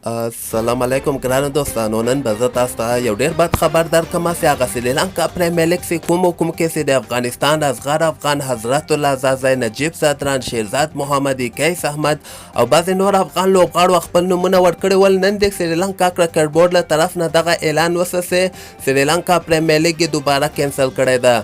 السلام علیکم ګرانو دوستانو. نن به زه تاسو ته یو ډېر بد خبر درکړم چې هغه سریلانکا پریمیر لیګ چې کوم کې چې د افغانستان اصغر افغان حضرت الله زازی نجیب زادران شیرزاد محمدي کیس احمد او بعضې نور افغان لوبغاړو خپل نومونه ورکړي ول. نن د سریلانکا کرکټ بورډ له طرف نه دغه اعلان وسه چې سریلانکا پریمیر لیګ یې دوباره کینسل کړی ده.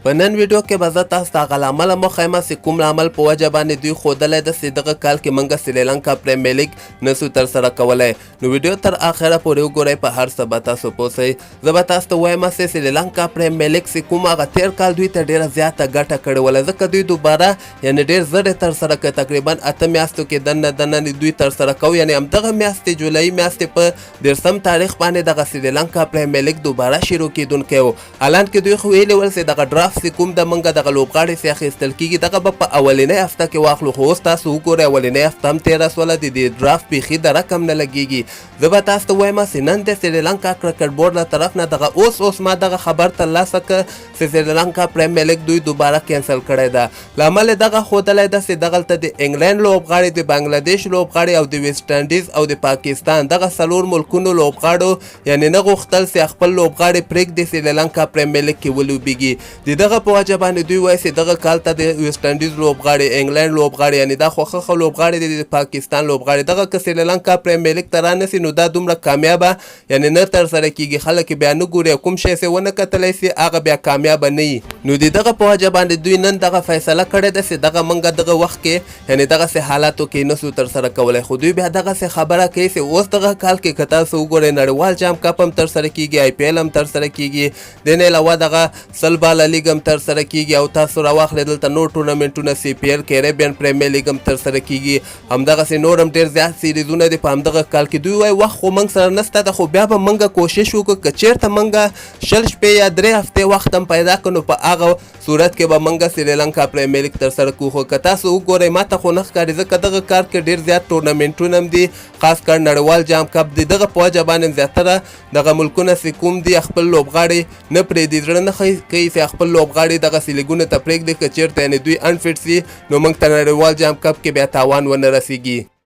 په نن ویډیو کې به زه تاسو ته هغه لامل مخایم چې کوم لامل په وجه باندې دوی ښودلی ده چې دغه کال کې موږ سریلانکا پریمیر لیګ نسو ترسره کولی. نو ویډیو تر آخره پورې وګورئ، په هر څه به تاسو پوه سئ. زه به تاسو ته وایم چې سریلانکا پریمیر لیګ چې کوم هغه تېر کال دوی ته ډېره زیاته ګټه کړې وله، ځکه دوی دوباره یعنې ډېر زر یې ترسره کړ. تقریبا 8 میاشتو کې دننه دوی ترسره کوو، یعنې همدغه میاشتې جولایي میاشتې په 13 تاریخ باندې دغه سریلانکا پریمیر لیګ دوباره شروع کېدونکی و. حالان کې دوی خو ویلي ول چې دغه ډرافت چې کوم د موږ دغه لوبغاړي چې اخیستل کېږي دغه به په اولنۍ هفته کې واخلو، خو اوس تاسو وګورئ اولنۍ هفته هم تېره سوله، د دې ډرافت بیخي د رقم نه لګېږي. زه به تاسو ته وایم چې نن د سریلانکا کرکټ بورډ له طرف نه دغه اوس ما دغه خبر ترلاسه کړ چې سریلانکا پریمیر لیګ دوی دوباره کینسل کړی ده. لامل یې دغه ښودلی ده چې دغلته د انګلینډ لوبغاړي، د بنګلادیش لوبغاړي او د ویسټ انډیز او د پاکستان دغه 4 ملکونو لوبغاړو یعنې نه غوښتل چې خپل لوبغاړي پرېږدي سریلانکا پریمیر لیګ کې ولوبېږي. د دغه په وجه باندې دوی وایي چې دغه کال ته د ویسټ انډیز لوبغاړي، انګلینډ لوبغاړي یعنې دا خوښه لوبغاړي دي، د پاکستان لوبغاړي دغه که سریلانکا پریمیر لیګ ته رانسي نو دا دومره کامیابه یعنې نه ترسره کېږي. خلک بیا نه ګوري، کوم شی چې ونه کتلی سي هغه بیا کامیابه نه وي. نو د دغه په وجه باندې دوی نن دغه فیصله کړې ده چې دغه موږ دغه وخت کې یعنې دغسې حالاتو کې نسو ترسره کولی. خو دوی بیا دغسې خبره کوي چې اوس دغه کال کې که تاسو وګورئ نړیوال جام کپ هم ترسره کېږي، آی پی ایل هم ترسره کېږي، د نه علاوه دغه 100 باله لیګ هم ترسره کېږي او تاسو راواخلئ دلته نور ټورنمنټونه سی پی ایل کیریبین پریمیر لیګ هم ترسره کېږي، همدغسې نور هم ډېر زیات سیریزونه دي په همدغه کال کې. دوی وایي وخت خو موږ سره نسته ده، خو بیا به موږ کوشش وکړو که چېرته موږ 6 شپې یا 3 هفتې وخت هم پیدا کړو نو په هغه صورت کې به موږ سریلانکا پریمیر لیګ ترسره کړو. خو که تاسو وګورئ ما ته خو نه ښکاري، ځکه دغه کار کې ډېر زیات ټورنمنټونه هم دي، خاص کر نړیوال جام کپ دی. دغه په وجه باندې زیاتره دغه ملکونه چې کوم دي خپل لوبغاړي نه پرېږدي، زړه نه کوي چې خپل لوبغاړي دغسې لیګونو ته پرېږدي که چېرته یعنې دوی انفټ سي نو موږ ته نړیوال جام کپ کې بیا تاوان ونه رسېږي.